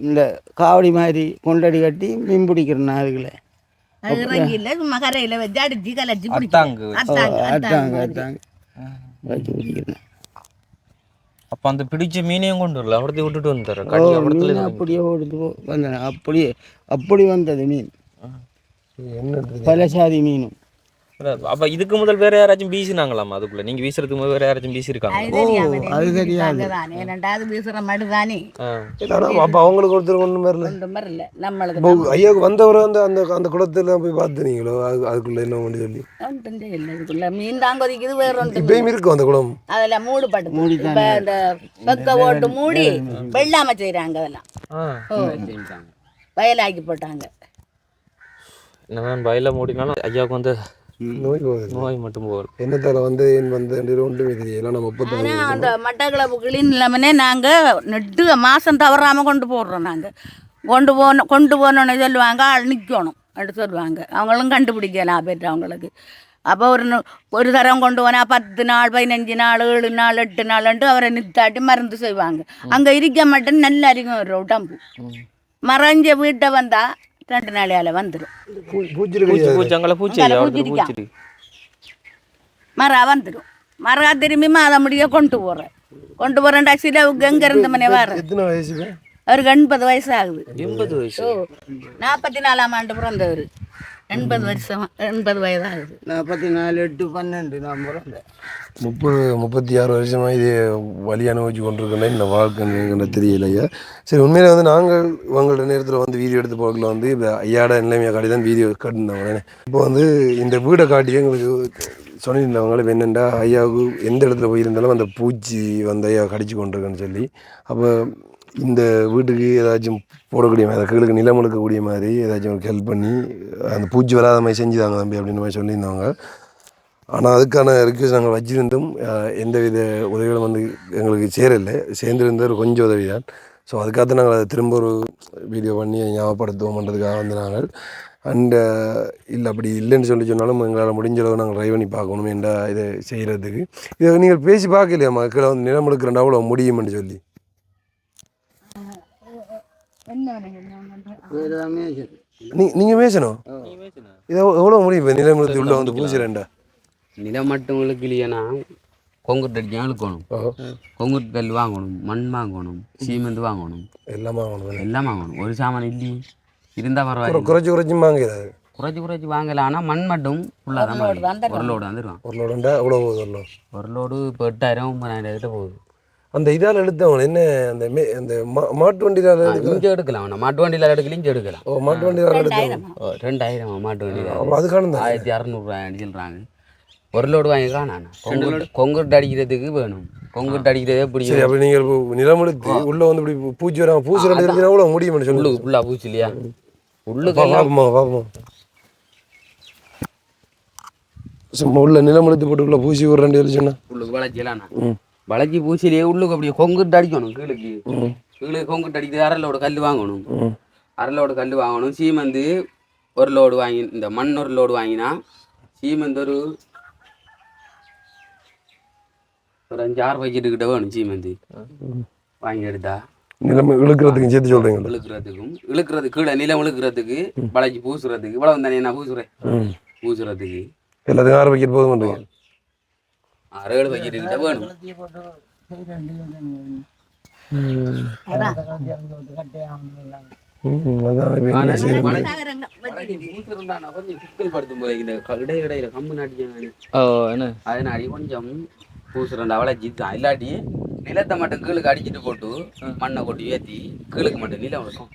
இந்த காவடி மாதிரி கொண்டடி கட்டி மீன் பிடிக்கிறேன் அதுக்குள்ள இறங்கியில் மகரையில் வச்சு அடிச்சு கலைச்சி அத்தாங்கு அட்டாங்க வச்சு பிடிக்கிறேன். அப்போ அந்த பிடிச்ச மீனையும் கொண்டு வரல, அவரத்தை விட்டுட்டு வந்துடுற மீன் அப்படியே ஓடுது வந்தேன். அப்படி வந்தது மீன், பல சாதி மீனும். அப்போ இதுக்கு முதல் வேற யாராச்சும் வீசினாங்களாமா? அதுக்குள்ள நீங்க வீசுறதுக்கு முதல் வேற யாராச்சும் வீசிருக்காங்க? அது தெரியாது. ரெண்டாவது வீசுற மடுதானே அப்போ அவங்களுக்கு ஒருத்தர் ஒன்றும் வரல. ஒன்றும் வரல நம்மளுக்கு. ஐயாவுக்கு வந்தவர் அந்த அந்த அந்த குளத்துல போய் பார்த்துனீங்களோ? அதுக்குள்ள என்ன பண்ணி சொல்லி ஒன்றும் இல்லை. இதுக்குள்ள மீன் தான் கொதிக்குது, வேற ஒன்று இப்பயும் இருக்கும் அந்த குளம். அதில் மூடுபட்டு இப்போ இந்த பக்க ஓட்டு மூடி வெள்ளாம செய்கிறாங்க. அதெல்லாம் வயலாக்கி போட்டாங்க. நான் வயலை மூடினாலும் ஐயாவுக்கு வந்து நோய் போகுது, நோய் மட்டும் போகுது. என்னத்தால வந்து ஒன்றுமே தெரியல. நம்ம ஆனால் அந்த மட்டக்களப்பு கிளீன் இல்லாமனே நாங்கள் நெட்டு மாதம் தவறாமல் கொண்டு போடுறோம். நாங்கள் கொண்டு போனோன்னு சொல்லுவாங்க, ஆள் நிற்கணும் அப்படி சொல்லுவாங்க. அவங்களும் கண்டுபிடிக்கலாம் பெற்ற அவங்களுக்கு. அப்போ ஒரு தரம் கொண்டு போனால் 10 நாள் 15 நாள் 7 நாள் 8 நாள்ன்ட்டு அவரை நிறுத்தாட்டி மருந்து செய்வாங்க. அங்கே இருக்க மாட்டேன்னு நல்லா இருக்கும் ஒரு உடம்பு. மறைஞ்ச வீட்டை வந்தால் 2 நாளையால் வந்துடும். மரம் வந்துடும். மரம் திரும்பி அதை முடிய கொண்டு போகிறேன்டா. சிலவுக்கு எங்கே இருந்த மனே வர எத்தனை வயசு? அவருக்கு 80 வயசு ஆகுது. 80 வயசு? 44ஆம் ஆண்டு பிறந்தவர். 80 வருஷம் 80 வயதாகுது. 44 8 12 நான் பிறந்தேன். 36 வருஷமாக இது வழி அனுபவிச்சு கொண்டிருக்கேன். இந்த வாழ்க்கை தெரியலையா? சரி, உண்மையில வந்து நாங்கள் உங்களோட நேரத்தில் வந்து வீடியோ எடுத்து போகல வந்து இப்போ ஐயாட நிலைமையை காட்டி தான் வீடியோ காட்டினாங்க உடனே. இப்போ வந்து இந்த வீடை காட்டி எங்களுக்கு சொல்லியிருந்தவங்க இப்போ என்னென்னா, ஐயாவுக்கு எந்த இடத்துல போயிருந்தாலும் அந்த பூச்சி வந்து ஐயா கடிச்சு கொண்டிருக்கேன்னு சொல்லி. அப்போ இந்த வீட்டுக்கு ஏதாச்சும் போடக்கூடிய மாதிரி, கீழுக்கு நிலம் எடுக்கக்கூடிய மாதிரி ஏதாச்சும் ஒரு ஹெல்ப் பண்ணி அந்த பூச்சி வராத மாதிரி செஞ்சுதாங்க தம்பி அப்படின்னு மாதிரி சொல்லியிருந்தாங்க. ஆனால் அதுக்கான ரிக்வெஸ்ட் நாங்கள் வச்சுருந்தோம். எந்தவித உதவிகளும் வந்து எங்களுக்கு சேரலை. சேர்ந்துருந்த ஒரு கொஞ்சம் உதவி தான். ஸோ அதுக்காக நாங்கள் அதை திரும்ப ஒரு வீடியோ பண்ணி ஞாபகப்படுத்துவோம்ன்றதுக்காக வந்து நாங்கள் இல்லை அப்படி இல்லைன்னு சொன்னாலும் எங்களால் முடிஞ்ச அளவு நாங்கள் ட்ரை பண்ணி பார்க்கணும் என்ற இதை செய்கிறதுக்கு. இதை நீங்கள் பேசி பார்க்கலையா மக்கள் வந்து நிலம் எடுக்கிறண்டா அவ்வளோ முடியுமென்னு சொல்லி? நீங்கள் பேசணும். இதை எவ்வளோ முடியும் இப்போ நிலம் எடுத்து உள்ள வந்து பூசிறேன்டா? நிலம் மட்டும் உங்களுக்கு இல்லையானா கொங்குட்டு அடிக்க இழுக்கணும், கொங்குட்டு கல் வாங்கணும், மண் வாங்கணும், சீமெண்ட் வாங்கணும், எல்லாம் வாங்கணும். எல்லாம் வாங்கணும். ஒரு சாமான் இல்லையே இருந்தால் பரவாயில்ல. குறைச்சி வாங்கிறாரு. குறைச்சி வாங்கலாம். ஆனால் மண் மட்டும் ஃபுல்லாக தான் ஒரு load தான் தருவாங்க. ஒரு லோடு வந்துடுவான். ஒரு லோடுண்டா எவ்வளோ போகுது ஒரு லோடு? ஒரு லோடு இப்போ 8,000 9,000 கிட்ட போகுது. அந்த இதால் எடுத்தவங்க என்ன அந்த அந்த மாட்டு வண்டியில் இங்கே எடுக்கலாம். வேணாம் மாட்டு வண்டியில் எடுக்கல, இங்கே எடுக்கலாம். ஓ மாட்டு வண்டியில் எடுத்தவங்க 2,000 மாட்டு வண்டியில் அப்போ அதுக்கான 1,600 சொல்கிறாங்க. ஒரு லோடு வாங்கிக்கலாம். நான் கொங்குட்டு அடிக்கிறதுக்கு வேணும். கொங்குட்டு அடிக்கிறதே சரி. பிடிக்கும். அப்படி நீங்கள் இப்போ நிலம் எடுத்து உள்ளே வந்து இப்படி பூச்சி வராமல் பூச்சி ரெண்டு இருந்துச்சுன்னா கூட முடியும்னு சொல்லி உள்ளுக்கு ஃபுல்லாக பூச்சி இல்லையா? உள்ளுக்கு பார்ப்போமா சும்மா உள்ள நிலம் எடுத்து போட்டுக்குள்ள பூச்சி ஒரு ரெண்டு இருந்துச்சுன்னா உள்ளுக்கு வளைச்சிலாம் வளைச்சி பூச்சிலேயே உள்ளுக்கு அப்படியே கொங்குட்டு அடிக்கணும். கீழே கொங்குட்டு அடிக்கிறது அரலோட கல் வாங்கணும். அரலோட கல் வாங்கணும். சீமந்து ஒரு லோடு வாங்கி, இந்த மண் ஒரு லோடு வாங்கினா சீமந்து ஒரு 5-6 பாக்கெட்டு கிட்ட வேணும். சீமந்து வாங்கி எடுத்தா நிலம் இழுக்கிறதுக்கு சேர்த்து சொல்கிறீங்க. இழுக்கிறது கீழே நிலம் இழுக்கிறதுக்கு வளைச்சி பூசுறதுக்கு இவ்வளவு தானே நான் பூசுறதுக்கு எல்லாத்துக்கும் 6 பாக்கெட் போதும் பண்ணுறீங்க. 6-7 பாக்கெட்டு கிட்ட வேணும். இடையில கம்பு நாட்டிய அதனாடி கொஞ்சம் பூசுறேன் வளைச்சி தான். இல்லாட்டி நிலத்தை மட்டும் கீழுக்கு அடிச்சுட்டு போட்டு மண்ணை கொட்டி ஏற்றி கீழுக்கு மட்டும் நிலம் இருக்கும்.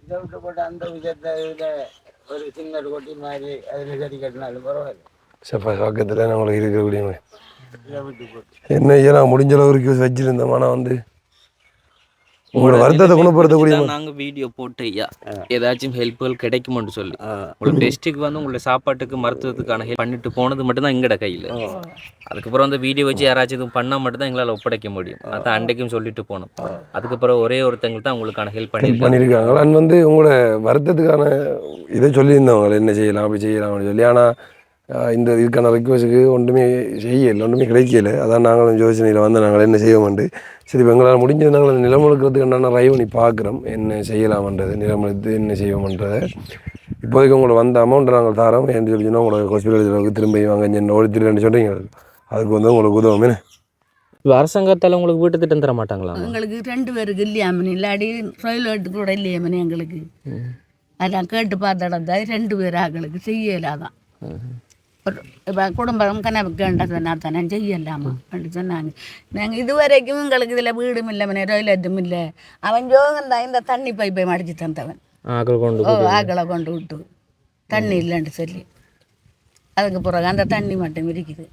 இதை விட்டு போட்டு அந்த விஷயத்தை ஒரு சின்ன கொட்டி மாதிரி அதில் சரி கட்டினாலும் பரவாயில்ல. சப்பா பக்கத்தில் நம்மளுக்கு இருக்கக்கூடிய என்ன நான் முடிஞ்ச அளவுக்கு வச்சிருந்தேன். ஆனால் வந்து உங்களோட வருத்தத்தை குணப்படுத்தக்கூடிய நாங்கள் வீடியோ போட்டு ஐயா ஏதாச்சும் ஹெல்ப்புகள் கிடைக்குமென்னு சொல்லி உங்களுக்கு டெஸ்ட்டுக்கு வந்து உங்களோட சாப்பாட்டுக்கு மருத்துவத்துக்கான ஹெல்ப் பண்ணிட்டு போனது மட்டும்தான் எங்களோட கையில். அதுக்கப்புறம் அந்த வீடியோ வச்சு யாராச்சும் இதுவும் பண்ணால் மட்டும்தான் எங்களால் ஒப்படைக்க முடியும். அதான் அன்றைக்கும் சொல்லிட்டு போனோம். அதுக்கப்புறம் ஒரே ஒருத்தங்களுக்கு தான் உங்களுக்கான ஹெல்ப் பண்ணியிருக்காங்க. நான் வந்து உங்களோட வருத்தத்துக்கான இதை சொல்லியிருந்தவங்க என்ன செய்யலாம் அப்படி செய்யலாம் அப்படின்னு சொல்லி. ஆனால் இந்த இதுக்கான ரிக்வஸ்ட்டுக்கு ஒன்றுமே செய்யலை, ஒன்றுமே கிடைக்கல. அதான் நாங்களும் யோசனையில் வந்து நாங்கள் என்ன செய்வோம்ண்டு சரி இப்போ எங்களால் முடிஞ்சது நாங்கள் அந்த நிலம் எடுக்கிறதுக்கு என்னென்ன ட்ரை பண்ணி பார்க்குறோம் என்ன செய்யலாம்ன்றது, நிலம் எடுத்து என்ன செய்வோம்ன்றதை. இப்போதைக்கு உங்களை வந்த அமௌண்ட்டை நாங்கள் தரோம். என்று சொல்லிச்சுன்னா உங்களோட ஹாஸ்பிட்டலுக்கு திரும்பி வாங்க என்ன ஓடித்துருன்னு சொல்கிறீங்க. அதுக்கு வந்து உங்களுக்கு உதவும். அரசாங்கத்தால் உங்களுக்கு வீட்டு திட்டம் தர மாட்டாங்களா? எங்களுக்கு 2 பேருக்கு இல்லையாமனி, இல்லாடி ட்ரெயிலோட்டு கூட இல்லையாமனி எங்களுக்கு. அதெல்லாம் கேட்டு பார்த்தா 2 பேர் ஆகளுக்கு செய்யலாதான். இப்போ குடும்பம் கணக்கு சொன்னால் தானே செய்யலாமா அப்படி சொன்னாங்க. நாங்கள் இதுவரைக்கும் எங்களுக்கு இதில் வீடும் இல்லைமனே, டொய்லெட்டும் இல்லை. அவன் ஜோகந்தான் இந்த தண்ணி பைப்பை மடித்து தந்தவன். ஆக்களை கொண்டு விட்டு தண்ணி இல்லைன்னு சொல்லி அதுக்கு பிறகு அந்த தண்ணி மட்டும் இருக்குது.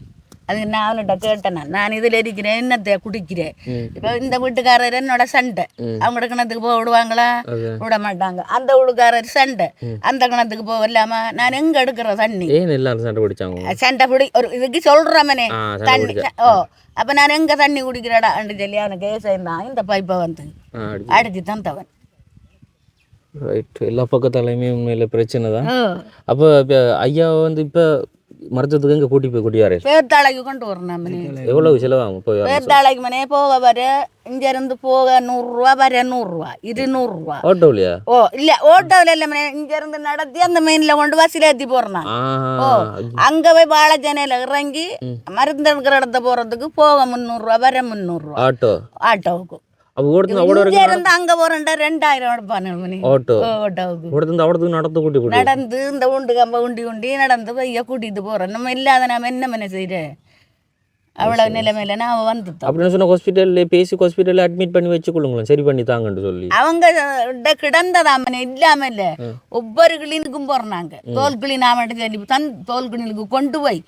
அதுக்கு நான் அவன்கிட்ட கேட்டேன், நான் இதில் இருக்கிறேன் என்னத்தை குடிக்கிறேன். இப்போ இந்த வீட்டுக்காரர் என்னோட சண்டை, அவங்க கிணத்துக்கு போக விடுவாங்களா? விட மாட்டாங்க. அந்த வீட்டுக்காரர் சண்டை, அந்த கிணத்துக்கு போக இல்லாம நான் எங்க எடுக்கிற தண்ணி சண்டை பிடி ஒரு இதுக்கு சொல்றமனே தண்ணி. ஓ அப்ப நான் எங்க தண்ணி குடிக்கிறடா அண்டு சொல்லி அவனுக்கு ஏசைந்தான் இந்த பைப்பை வந்து அடிச்சு தந்தவன். எல்லா பக்கத்தாலையுமே உண்மையில பிரச்சனை தான். அப்போ ஐயா வந்து இப்போ மருத்துவத்துக்கு எங்கே கூட்டி போய் கூட்டியாரு? பேர்த்தாளைக்கு கொண்டு வரணும். எவ்வளவு செலவாகும்? பேர்த்தாளைக்கு மனே போக வர இங்கிருந்து போக 100 ரூபா, வர 100 ரூபா, 200 ரூபா. ஓட்டோவிலையா? ஓ இல்ல ஓட்டோவில் இல்லை மனே, இங்கிருந்து நடத்தி அந்த மெயின்ல கொண்டு பஸ்ஸில் ஏற்றி போறேன். ஓ அங்க போய் வாழைச்சேனையில இறங்கி மருந்து எடுக்கிற இடத்த போறதுக்கு போக 300 ரூபா, வர 300 ரூபா ஆட்டோவுக்கு. அங்க போறேன்டா 2000 எடுப்பானு ஓட்டோவுக்கு. நடந்து இந்த உண்டு கம்ப உண்டி நடந்து பைய கூட்டிட்டு போறேன். நம்ம இல்லாத நாம என்ன மன செய்யற அவ்வளவு நிலைமையில நான் வந்துட்டோம். அப்படின்னு சொன்ன ஹாஸ்பிட்டல்ல பேசி ஹாஸ்பிட்டல்ல அட்மிட் பண்ணி வச்சுக்கொள்ளுங்களேன், சரி பண்ணி தாங்கன்னு சொல்லி. அவங்க கிடந்ததாமனே இல்லாம இல்ல ஒவ்வொரு கிளினிக்கும் போறாங்க. தோல் கிளின் ஆமாட்டு சொல்லி தோல் கிளினுக்கு கொண்டு போய்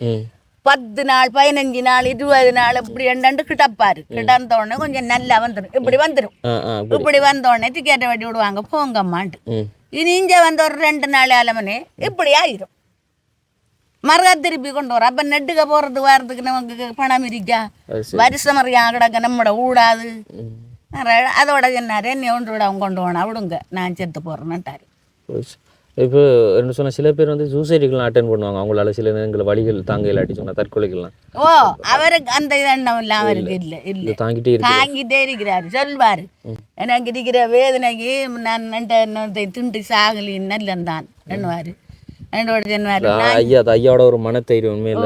10 நாள் 15 நாள் 20 நாள் இப்படி எண்டாண்டு கிட்டப்பாரு. கிடந்த உடனே கொஞ்சம் நல்லா வந்துடும். இப்படி வந்துடும். இப்படி வந்த உடனே டிக்கெட்டை வெட்டி விடுவாங்க, போங்கம்மாண்டு. இனி இங்க வந்த ஒரு 2 நாள் ஆலமனே இப்படி ஆயிரும். மறுகா திருப்பி கொண்டு வர. அப்ப நெட்டுக்க போறது வரதுக்கு நமக்கு பணம் இருக்கா? வருஷம் மறையா கிடக்க நம்மட ஊடாது. அதோட சொன்னாரு என்னை ஒன்று விட அவங்க கொண்டு போனா விடுங்க, நான் செத்து போறேன்னுட்டாரு. இப்போ என்ன சொன்ன சில பேர் வந்து சூசைடுக்கெல்லாம் அட்டென்ட் பண்ணுவாங்க. அவங்களால சில நேரங்களில் வழிகள் தாங்க இல்லாட்டி சொன்னால் தற்கொலைகள்லாம். ஓ அவருக்கு அந்த எண்ணம் இல்லை, அவருக்கு இல்லை இல்லை தாங்கிட்டே இருக்கிறாரு. சொல்வாரு எனக்கு இருக்கிற வேதனைக்கு நான் திண்டு சாகலின்னு நல்லந்தான் என்னவாரு என்னோட சொன்னாரு. ஐயாவோட ஒரு மனத்தைரியம் உண்மையில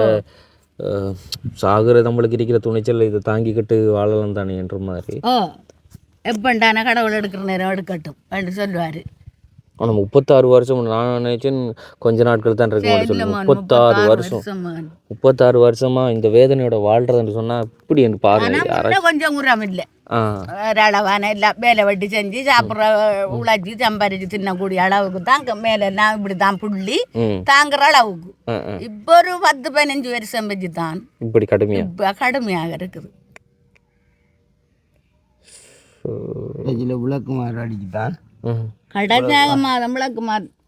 சாகுற நம்மளுக்கு இருக்கிற துணிச்சல் இதை தாங்கிக்கிட்டு வாழலாம் தானே என்ற மாதிரி. ஓ எப்பண்டான கடவுள் எடுக்கிற நேரம் எடுக்கட்டும் அப்படின்னு சொல்லுவார். ஆனால் 36 வருஷம் நான் நினைச்சேன் கொஞ்ச நாட்கள் தான் இருக்க சொல்லி இல்லம்மா, 36 வருஷம் வருஷமா. 36 வருஷமா இந்த வேதனையோட வாழ்றதுன்னு சொன்னால் இப்படி எனக்கு பாருங்க ஆனா முன்ன கொஞ்சம் உரம் இல்லை. ஆ ஒரளவான எல்லாம் வேலை வெட்டி செஞ்சு சாப்பிட்ற உழைச்சி சம்பாரிச்சு தின்னக்கூடிய அளவுக்கு தான் மேலே நான் இப்படி தான் புள்ளி ம் தாங்குற அளவுக்கு. ஆ ஆ இப்போ ஒரு 10-15 வருஷம் வச்சு தான் இப்படி கடுமையா இப்போ கடுமையாக இருக்குது. இதில் விளக்குமாறு அடிச்சுதான் ம் கடைசியாக மாதம் விளக்கு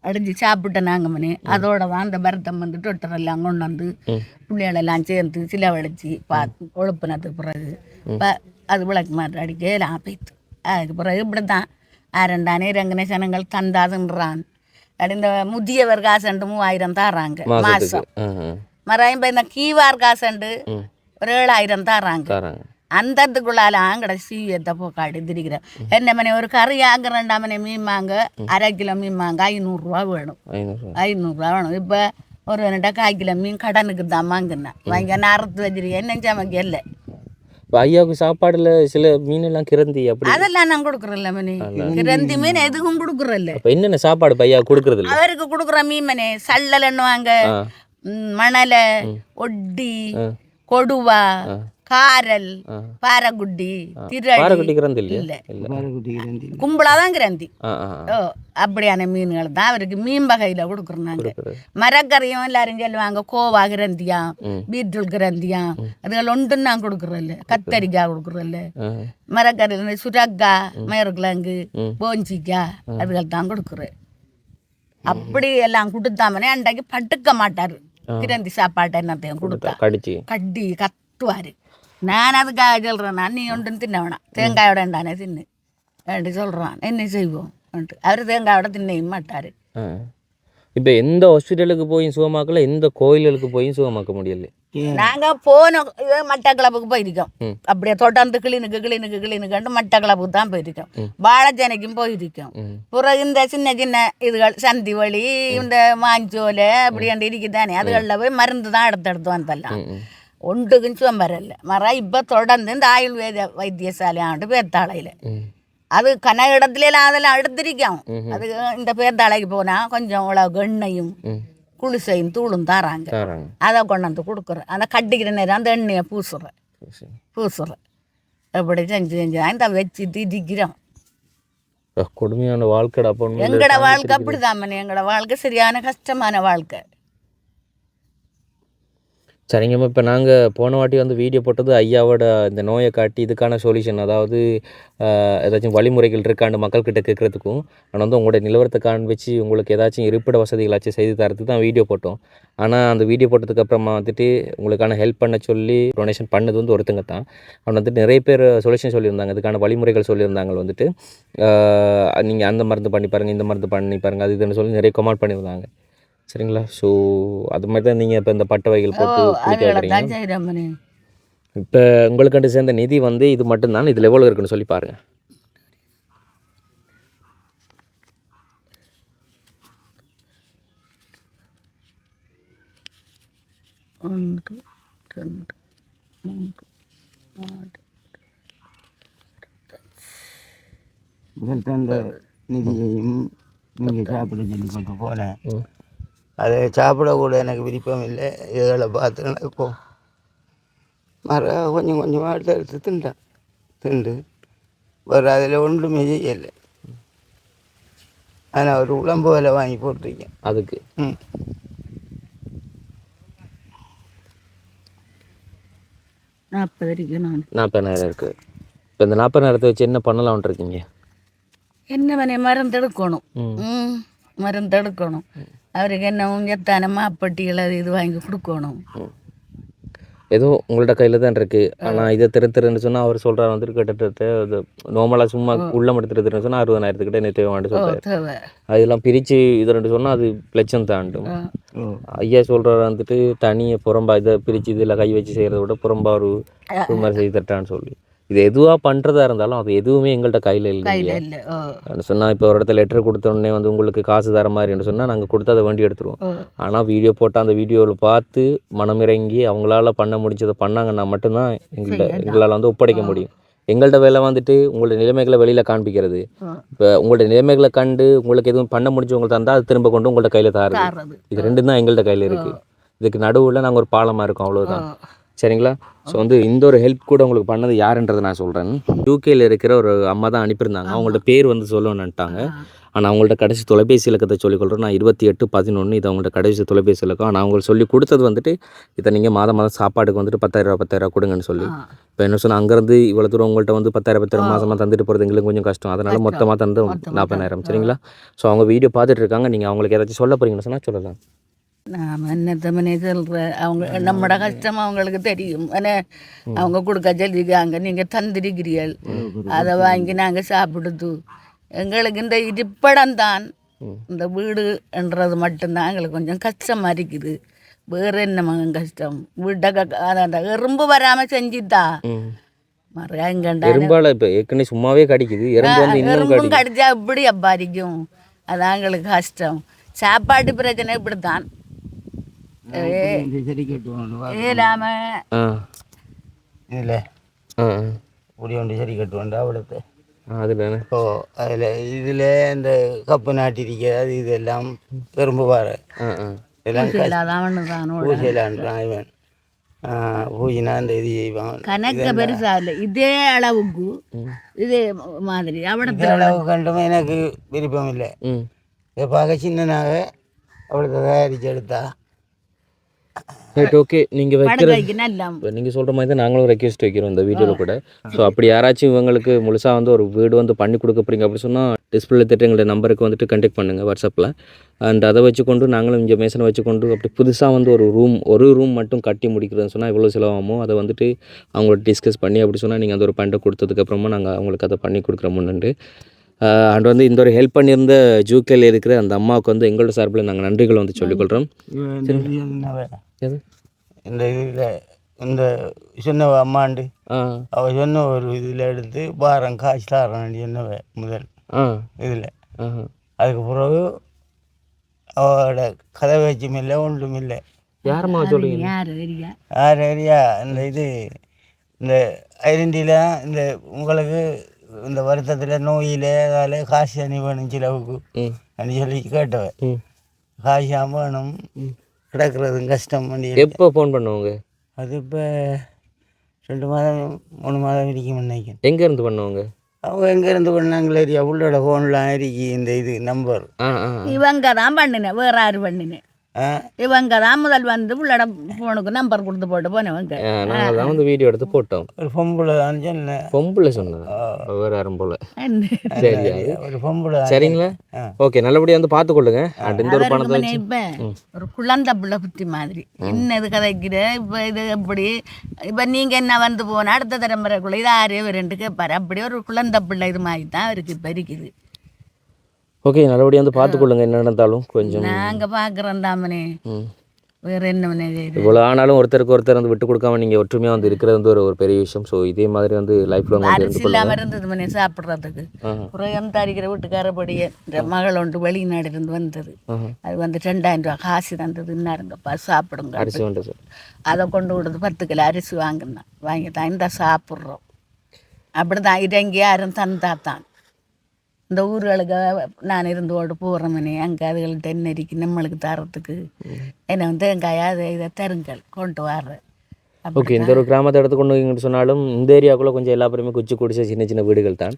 அடிச்சு சாப்பிட்டேன் நாங்கள் மணி. அதோட தான் அந்த பரத்தம் வந்து டொட்டரெல்லாம் கொண்டு வந்து பிள்ளைகளெல்லாம் சேர்ந்து சிலவழிச்சு பார்த்து கொழுப்பினதுக்கு பிறகு அது விளக்கு மாறு அடிக்க எல்லாம் போய்த்து. அதுக்கு பிறகு இப்படி தான் ஆரண்டானே ரங்கனே சனங்கள் தந்தாதுன்றான். அப்படி இந்த முதியவர் காசண்டு 3000 தாராங்க மாதம். மறையும் இப்போ இந்த கீவார் காசண்டு ஒரு 7000 தாராங்க. தராங்க அந்தத்துக்குள்ளால ஆங்கட சீவியத்தை போக்காடி திரிக்கிறேன். என்ன மணி ஒரு கறி ஆங்க 2 மணி மீன் வாங்க 1/2 கிலோ மீன் வாங்க 500 ரூபா வேணும். 500 ரூபா வேணும். இப்போ ஒரு 1/4 கிலோ மீன் கடனுக்கு தான் வாங்கினேன். வாங்கி நான் அறுத்து வச்சிருக்கேன். என்ன சமைக்க இல்லை. இப்போ ஐயாவுக்கு சாப்பாடுல சில மீனெல்லாம் கிறந்தி அப்படி அதெல்லாம் நான் கொடுக்குறேன்ல மணி. 2 மீன் எதுவும் கொடுக்குறல்ல. அப்போ என்னென்ன சாப்பாடு இப்போ ஐயா கொடுக்குறது இல்லை? அவருக்கு கொடுக்குற மீன் மணி சல்லல் எண்ணுவாங்க, மணலை, ஒட்டி, கொடுவா, காரல், பாரகுட்டி, பாறைக்குட்டி கிறந்தி இல்லை இல்லையா? கும்பலாதான் கிரந்தி. ஆ ஆ ஓ அப்படியான மீன்கள் தான் அவருக்கு மீன் வகையில் கொடுக்குறாங்க. மரக்கறியும் எல்லாரும் சொல்லுவாங்க கோவா கிரந்தியா, பீட்ரூட் கிரந்தியா, அதுகள் ஒன்றும் நான் கொடுக்குறல்ல. கத்தரிக்காய் கொடுக்குறல்ல. மரக்கறி சுரக்காய், மயர்கிழங்கு, போஞ்சிக்காய் அதுகள் தான் கொடுக்குறேன். அப்படி எல்லாம் கொடுத்தாமனே அன்றைக்கு பட்டுக்க மாட்டார். கிரந்தி சாப்பாட்டை என்னத்தையும் கொடுத்தா கடிச்சு கட்டி கத்துவார். நான் அதுக்காக சொல்கிறேன், நான் நீ ஒன்றும் தின்ன வேணாம், தேங்காயோட தானே தின்னு அப்படி சொல்கிறான். என்ன செய்வோம் அவர் தேங்காயோட தின்னையும் மாட்டார். இப்போ எந்த ஹாஸ்பிட்டலுக்கு போய் சுகமாக்கல, எந்த கோயில்களுக்கு போய் சுகமாக்க முடியல. நாங்கள் போன மட்டக்களப்புக்கு போயிருக்கோம். அப்படியே தொடர்ந்து கிளினுக்கு மட்டக்களப்புக்கு தான் போயிருக்கோம். வாழைச்சேனைக்கும் போயிருக்கோம். பிறகு இந்த சின்ன சின்ன இதுகள் சந்தி வழி இந்த மாஞ்சோலை அப்படியாண்டு இருக்குதானே அதுகளில் போய் மருந்து தான் எடுத்து வந்தெல்லாம் ஒன்றுக்கும் சுகம் வரல. இப்போ தொடர்ந்து இந்த ஆயுர்வேத வைத்தியசாலை ஆண்டு பேர்த்தாளையில் அது கன இடத்துலாம் அதெல்லாம் எடுத்திருக்கோம். அது இந்த பேர்த்தாளைக்கு போனால் கொஞ்சம் உழவு எண்ணெயும் குளிசையும் தூளும் தாராங்க. அதை கொண்டாந்து கொடுக்குறேன். அந்த கட்டிக்கிற நேரம் அந்த எண்ணெயை பூசுறேன். அப்படி செஞ்சு தான் இந்த வச்சு திரிக்கிறோம். கொடுமையான வாழ்க்கை. எங்களோட வாழ்க்கை அப்படிதான் மணி. எங்களோட வாழ்க்கை சரியான கஷ்டமான வாழ்க்கை. சரிங்கம்மா, இப்போ நாங்கள் போன வாட்டி வந்து வீடியோ போட்டது ஐயாவோட இந்த நோயை காட்டி இதுக்கான சொல்யூஷன், அதாவது ஏதாச்சும் வழிமுறைகள் இருக்காண்டு மக்கள்கிட்ட கேட்குறதுக்கும், ஆனால் வந்து உங்களோட நிலவரத்தை காண்பிச்சு உங்களுக்கு ஏதாச்சும் இருப்பிட வசதிகளாச்சும் செய்து தரத்துக்கு தான் வீடியோ போட்டோம். ஆனால் அந்த வீடியோ போட்டதுக்கு அப்புறமா வந்துட்டு உங்களுக்கான ஹெல்ப் பண்ண சொல்லி டொனேஷன் பண்ணது வந்து ஒருத்தங்க தான். அவன் வந்துட்டு நிறைய பேர் சொல்யூஷன் சொல்லியிருந்தாங்க, இதுக்கான வழிமுறைகள் சொல்லியிருந்தாங்க. வந்துட்டு நீங்கள் அந்த மருந்து பண்ணி பாருங்கள், இந்த மருந்து பண்ணி பாருங்கள், அது இதுன்னு சொல்லி நிறைய கமெண்ட் பண்ணியிருந்தாங்க. சரிங்களா? ஸோ அது மாதிரி தான் நீங்கள் இப்போ இந்த பட்டை வகைகள் போட்டு குடிக்க வைக்கிறீங்க. இப்போ உங்களுக்கு சேர்ந்த நிதி வந்து இது மட்டும்தான், இதில் எவ்வளோ இருக்குன்னு சொல்லி பாருங்கள். அந்த நிதியையும் நீங்கள் சாப்பிட சொல்லி கொண்டு போனேன். அதை சாப்பிடக்கூட எனக்கு விருப்பம் இல்லை. இதில் பார்த்து நடக்கும் கொஞ்சம் கொஞ்சமாக எடுத்து திண்டு ஒரு அதில் ஒன்றுமே செய்யலை. ஆனால் ஒரு உடம்பு விலை வாங்கி போட்டிருக்கேன் அதுக்கு. 40,000 இருக்குது. இப்போ இந்த 40,000 வச்சு என்ன பண்ணலாம்னு இருக்கீங்க? என்ன பண்ணி மருந்து எடுக்கணும். மருந்து எடுக்கணும். அவருக்கு என்ன உங்கத்தான மாப்பட்டிகளை இது வாங்கி கொடுக்கணும். ஏதோ உங்கள்ட்ட கையில் தான் இருக்குது. ஆனால் இதை திருன்னு சொன்னால் அவர் சொல்கிறார் வந்துட்டு கிட்டத்தட்ட அது நார்மலாக சும்மா உள்ள மட்டும் திருன்னு சொன்னால் 60,000 கிட்ட என்ன தேவையாண்டு சொல்கிறார். அதெல்லாம் பிரித்து இது ரெண்டு சொன்னால் அது லட்சம் தாண்டும். ஐயா சொல்கிறார் வந்துட்டு தனியை புறம்பா இதை பிரித்து இதில் கை வச்சு செய்கிறத விட புறம்பா ஒரு மாதிரி செய்து தட்டான்னு சொல்லி, இது எதுவாக பண்ணுறதா இருந்தாலும் அது எதுவுமே எங்கள்கிட்ட கையில் இல்லை சொன்னால். இப்போ ஒரு இடத்துல லெட்டர் கொடுத்தோடனே வந்து உங்களுக்கு காசு தர மாதிரின்னு சொன்னால் நாங்கள் கொடுத்து அதை வண்டி எடுத்துருவோம். ஆனால் வீடியோ போட்டால் அந்த வீடியோவில் பார்த்து மனமிறங்கி அவங்களால பண்ண முடிஞ்சதை பண்ணாங்கன்னா மட்டும்தான் எங்களால் வந்து ஒப்படைக்க முடியும். எங்கள்கிட்ட வேலை வந்துட்டு உங்களோட நிலைமைகளை வெளியில் காண்பிக்கிறது. இப்போ உங்களோட நிலைமைகளை கண்டு உங்களுக்கு எதுவும் பண்ண முடிஞ்சு உங்களுக்கு தந்தால் அது திரும்ப கொண்டு உங்கள்கிட்ட கையில் தாருது. இது ரெண்டும் தான் எங்கள்கிட்ட கையில் இருக்குது. இதுக்கு நடுவில் நாங்கள் ஒரு பாலமாக இருக்கோம், அவ்வளோதான். சரிங்களா? ஸோ வந்து இந்த ஒரு ஹெல்ப் கூட உங்களுக்கு பண்ணது யாருன்றதை நான் சொல்கிறேன். யூகேயில் இருக்கிற ஒரு அம்மா தான் அனுப்பியிருந்தாங்க. அவங்கள்ட்ட பேர் வந்து சொல்லணுன்ட்டாங்க. ஆனால் அவங்கள்ட்ட கடைசி தொலைபேசி இலக்கத்தை சொல்லிக்கொள்கிறேன். நான் 2811 இது அவங்கள்ட்ட கடைசி தொலைபேசி இலக்கம். ஆனால் அவங்களுக்கு சொல்லி கொடுத்தது வந்துட்டு இதை நீங்கள் மாதம் சாப்பாடுக்கு வந்துட்டு 10,000 கொடுங்கன்னு சொல்லி. இப்போ என்ன சொன்னால் அங்கேருந்து இவ்வளோ தூரம் உங்கள்கிட்ட வந்து 10,000 மாதமாக தந்துட்டு போகிறது எங்களுக்கு கொஞ்சம் கஷ்டம். அதனால் மொத்தமாக தந்து 40,000. சரிங்களா? ஸோ அவங்க வீடியோ பார்த்துட்டு இருக்காங்க. நீங்கள் அவங்களுக்கு ஏதாச்சும் சொல்ல போகிறீங்கன்னு சொன்னால் சொல்லலாம். நாம் என்னத்தமனே சொல்கிறேன், அவங்க நம்மட கஷ்டம் அவங்களுக்கு தெரியும். ஆனால் அவங்க கொடுக்க சொல்லியிருக்காங்க, நீங்கள் தந்திருக்கிறீர்கள், அதை வாங்கி நாங்கள் சாப்பிடுது. எங்களுக்கு இந்த இருப்படம் தான், இந்த வீடுன்றது மட்டும்தான் எங்களுக்கு கொஞ்சம் கஷ்டமாக இருக்குது. வேறு என்ன மகன் கஷ்டம்? வீட்டை அந்த எறும்பு வராமல் செஞ்சுட்டா எறும்பால இப்போ ஏற்கனவே சும்மாவே கடிக்குது. எறும்பும் கடிச்சா இப்படி அப்பாரிக்கும். அதான் எங்களுக்கு கஷ்டம். சாப்பாட்டு பிரச்சனை இப்படித்தான். ஏலாம இதில் இப்படி ஒன்று சரி கட்டுவோண்டா அவ்வளோத்து. அதில் ஓ அதில் இதில் இந்த கப்பு நாட்டிருக்க அது இதெல்லாம் பெரும்பு பாரு இதெல்லாம் பூசையிலான்றான் இவன். பூஜினா இந்த இது செய்வான். கணக்க பெருசா இல்லை, இதே அளவுக்கு இதே மாதிரி இதே அளவு கண்டுமே எனக்கு விருப்பம் இல்லை. இதை பார்க்க சின்னனாக அவ்வளோ தயாரித்து எடுத்தா ரைட். ஓகே, நீங்கள் நீங்கள் சொல்கிற மாதிரி தான் நாங்களும் ரெக்வெஸ்ட் வைக்கிறோம் இந்த வீடியோவில் கூட. ஸோ அப்படி யாராச்சும் இவங்களுக்கு முழுசாக வந்து ஒரு வீடு வந்து பண்ணி கொடுக்க போகிறீங்க அப்படி சொன்னால் டிஸ்பிளே திட்ட எங்களுடைய நம்பருக்கு வந்துட்டு கண்டெக்ட் பண்ணுங்கள் வாட்ஸ்அப்பில். அண்ட் அதை வச்சுக்கொண்டு நாங்களும் இங்கே மேசனை வச்சுக்கொண்டு அப்படி புதுசாக வந்து ஒரு ரூம் மட்டும் கட்டி முடிக்கிறதுன்னு சொன்னால் இவ்வளோ செலவாகுமோ அதை வந்துட்டு அவங்களோட டிஸ்கஸ் பண்ணி அப்படி சொன்னால் நீங்கள் அந்த ஒரு பண்டை கொடுத்ததுக்கப்புறமா நாங்கள் அவங்களுக்கு அதை பண்ணி கொடுக்குறோமுன்னு. அண்ட் வந்து இந்த ஒரு ஹெல்ப் பண்ணியிருந்த ஜூகேல இருக்கிற அந்த அம்மாவுக்கு வந்து எங்களோட சார்பில் நாங்கள் நன்றிகளை வந்து சொல்லிக்கொள்கிறோம். இந்த இதில் இந்த சொன்ன அம்மாண்டு அவள் சொன்ன ஒரு இதில் எடுத்து பாரம் காசு தரேன் சொன்னவ முதல் இதில். அதுக்கு பிறகு அவளோட கதை வச்சும் இல்லை ஒன்றும் இல்லை. யாரம்மா சொல்லுவீங்க? யார் ஏரியா இந்த இது இந்த ஐடென்டியில் இந்த உங்களுக்கு இந்த வருத்தத்தில் நோயில் அதால் காசு அணி வேணும் சிலவுக்கு அணி சொல்லி கேட்டவன். காசு வேணும் கிடக்கிறதும் கஷ்டம். எப்போ ஃபோன் பண்ணுவாங்க? அது இப்போ 2 மாதம் 3 மாதம் வரைக்கும் நினைக்கிறேன். எங்கேருந்து பண்ணுவாங்க அவங்க? எங்கேருந்து பண்ணாங்களே ஏரியா உள்ளோட ஃபோன்லாம் இருக்கு இந்த இது நம்பர். இவங்க தான் பண்ணினேன், வேற யாரு பண்ணினேன்? இவங்க தான் முதல் வந்து உள்ளோட ஃபோனுக்கு நம்பர் கொடுத்து போட்டு போனவங்க. நாங்கள் தான் வந்து வீடியோ எடுத்து போட்டோம். ஒரு பொம்பளை தான் சொன்னேன். பொம்பளை சொன்னேன், வேறு யாரும் போல. சரி, ஒரு பொம்பளை. சரிங்களா? ஓகே, நல்லபடியாக வந்து பார்த்துக்கொள்ளுங்க. இந்த ஒரு பணத்தை இப்போ ஒரு குழந்தை பிள்ளை புத்தி மாதிரி என்ன இது கதைக்கிற. இப்போ இது எப்படி இப்போ நீங்கள் என்ன வந்து போனால் அடுத்த தலைமுறைக்குள்ள இது ஆரே ரெண்டு கேட்பாரு. அப்படி ஒரு குழந்தை பிள்ளை இது மாதிரி தான் இருக்குது இப்போ இருக்குது. ஓகே, நல்லபடியாக வந்து பார்த்துக்கொள்ளுங்க. என்ன நடந்தாலும் கொஞ்சம் நாங்கள் பார்க்குறோம் தாமனே, வேறு என்ன இவ்வளோ ஆனாலும் ஒருத்தருக்கு ஒருத்தர் வந்து விட்டு கொடுக்காம நீங்கள் ஒற்றுமையாக வந்து இருக்கிறது வந்து ஒரு பெரிய விஷயம். ஸோ இதே மாதிரி வந்து லைஃப்ல அரிசி இல்லாமல் இருந்தது மணி சாப்பிட்றதுக்கு. புறம் தரிக்கிற வீட்டுக்காரப்படியே மகள் ஒன்று வெளிநாடு இருந்து வந்தது. அது வந்து 2,000 ரூபா காசு தந்தது. இன்னாருங்கப்பா சாப்பிடுங்க அரிசி வந்து சார் அதை கொண்டு விடுது. 10 கிலோ அரிசி வாங்கினேன், வாங்கி தான் இந்த சாப்பிட்றோம். அப்படி தான் இறங்கி யாரும் தந்தாத்தான் இந்த ஊர்களுக்கு நான் இருந்து ஓடு போகிறோம்னே. அங்கே அதுகள் தென்னரிக்கு நம்மளுக்கு தரத்துக்கு என்னை வந்து வெங்காயம் இதை தருங்கள் கொண்டு வர்றேன். ஓகே, இந்த ஒரு கிராமத்தை எடுத்து கொண்டு வைங்கன்னு சொன்னாலும் இந்த ஏரியாவுக்குள்ளே கொஞ்சம் எல்லா பேருமே குச்சி குடிச்ச சின்ன சின்ன வீடுகள் தான்.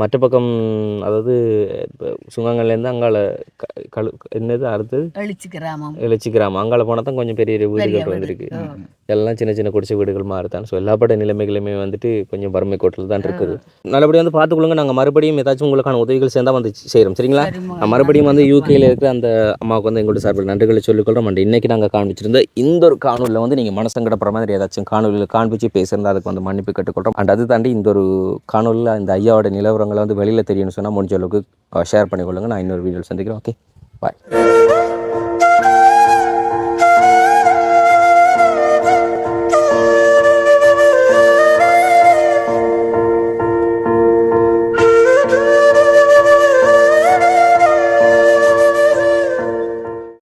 மற்ற பக்கம் அதாவது சுங்கங்கள்லேருந்து அங்கால என்னது அடுத்தது எழுச்சி கிராமம் அங்கால போனால் தான் கொஞ்சம் பெரிய வீடுகள் வந்துருக்கு. எல்லாம் சின்ன சின்ன குடிசை வீடுகள் மாறுதான். ஸோ எல்லாப்பட்ட நிலைமைகளுமே வந்துட்டு கொஞ்சம் வறுமை கோட்டில் தான் இருக்குது. நல்லபடியாக வந்து பார்த்துக்கொள்ளுங்க. நாங்கள் மறுபடியும் ஏதாச்சும் உங்களுக்கான உதவிகள் சேர்ந்தால் வந்து செய்கிறோம். சரிங்களா? மறுபடியும் வந்து யூகேயில் இருக்கிற அந்த அம்மாவுக்கு வந்து எங்களோட சார்பில் நன்றிகளை சொல்லிக்கொள்கிறோம். அண்ட் இன்றைக்கி நாங்கள் காண்பிச்சிருந்த இந்த ஒரு காணொலியில் வந்து நீங்கள் மனசங்கடப்படுற மாதிரி ஏதாச்சும் காணொலியில் காண்பிச்சு பேசுகிறதா அதுக்கு வந்து மன்னிப்பு கேட்டுக்கொள்கிறோம். அண்ட் அது தாண்டி இந்த ஒரு காணொலியில் இந்த ஐயாவோட நிலவரங்களை வந்து வெளியில் தெரியும்னு சொன்னால் முடிஞ்ச அளவுக்கு ஷேர் பண்ணிக்கொள்ளுங்க. நான் இன்னொரு வீடியோவில் சந்திக்கிறேன். ஓகே, பாய்.